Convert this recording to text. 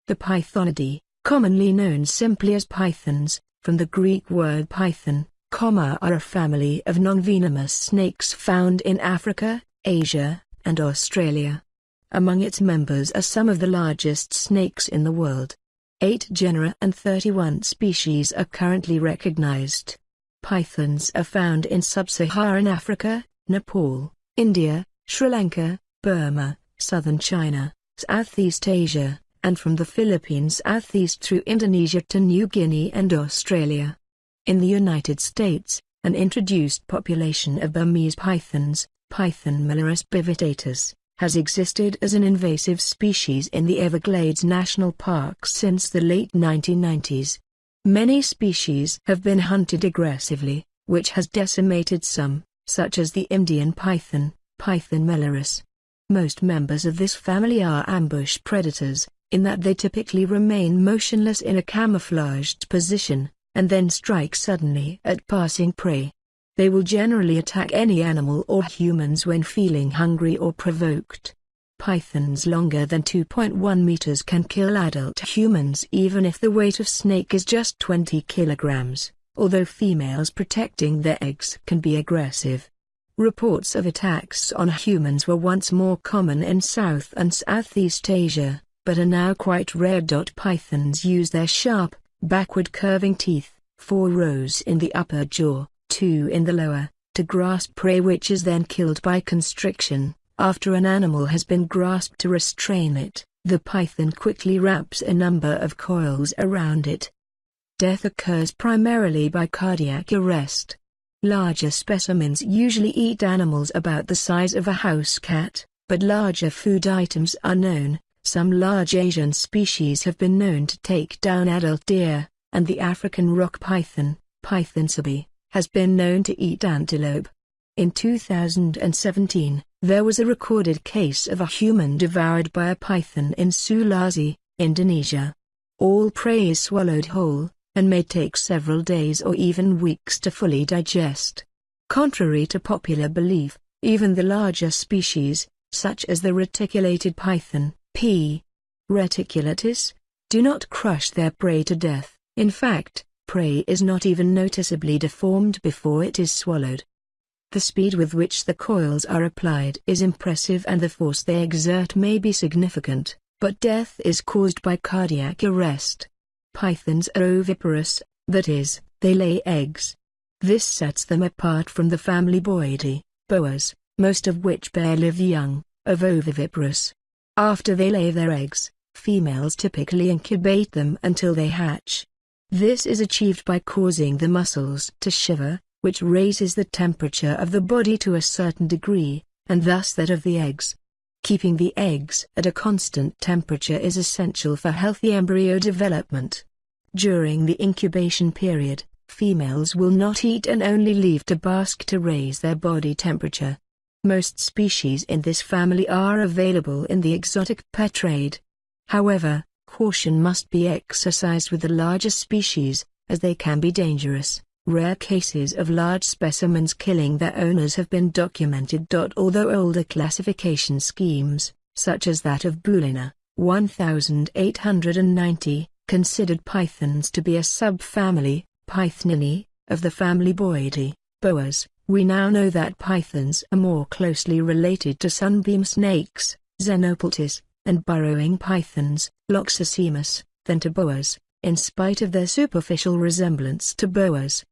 The Pythonidae, commonly known simply as pythons, from the Greek word python, are a family of nonvenomous snakes found in Africa, Asia, and Australia. Among its members are some of the largest snakes in the world. 8 genera and 31 species are currently recognized. Pythons are found in sub-Saharan Africa, Nepal, India, Sri Lanka, Burma, southern China, Southeast Asia, and from the Philippines southeast through Indonesia to New Guinea and Australia. In the United States, an introduced population of Burmese pythons, Python molurus bivittatus, has existed as an invasive species in the Everglades National Park since the late 1990s. Many species have been hunted aggressively, which has decimated some, such as the Indian python, Python molurus. Most members of this family are ambush predators, in that they typically remain motionless in a camouflaged position, and then strike suddenly at passing prey. They will generally attack any animal or humans when feeling hungry or provoked. Pythons longer than 2.1 meters can kill adult humans even if the weight of snake is just 20 kilograms, although females protecting their eggs can be aggressive. Reports of attacks on humans were once more common in South and Southeast Asia, but are now quite rare. Pythons use their sharp, backward curving teeth, 4 rows in the upper jaw, 2 in the lower, to grasp prey which is then killed by constriction. After an animal has been grasped to restrain it, the python quickly wraps a number of coils around it. Death occurs primarily by cardiac arrest. Larger specimens usually eat animals about the size of a house cat, but larger food items are known. Some large Asian species have been known to take down adult deer, and the African rock python, Pythonidae, has been known to eat antelope. In 2017, there was a recorded case of a human devoured by a python in Sulawesi, Indonesia. All prey is swallowed whole, and may take several days or even weeks to fully digest. Contrary to popular belief, even the larger species, such as the reticulated python, P. reticulatus, do not crush their prey to death. In fact, prey is not even noticeably deformed before it is swallowed. The speed with which the coils are applied is impressive and the force they exert may be significant, but death is caused by cardiac arrest. Pythons are oviparous, that is, they lay eggs. This sets them apart from the family Boidae, boas, most of which bear live young, of oviviparous. After they lay their eggs, females typically incubate them until they hatch. This is achieved by causing the muscles to shiver, which raises the temperature of the body to a certain degree, and thus that of the eggs. Keeping the eggs at a constant temperature is essential for healthy embryo development. During the incubation period, females will not eat and only leave to bask to raise their body temperature. Most species in this family are available in the exotic pet trade. However, caution must be exercised with the larger species, as they can be dangerous. Rare cases of large specimens killing their owners have been documented. Although older classification schemes, such as that of Bulina, 1890, considered pythons to be a subfamily, Pythonidae, of the family Boidae, boas, we now know that pythons are more closely related to sunbeam snakes, Xenopeltis, and burrowing pythons, Loxoscemus, than to boas, in spite of their superficial resemblance to boas.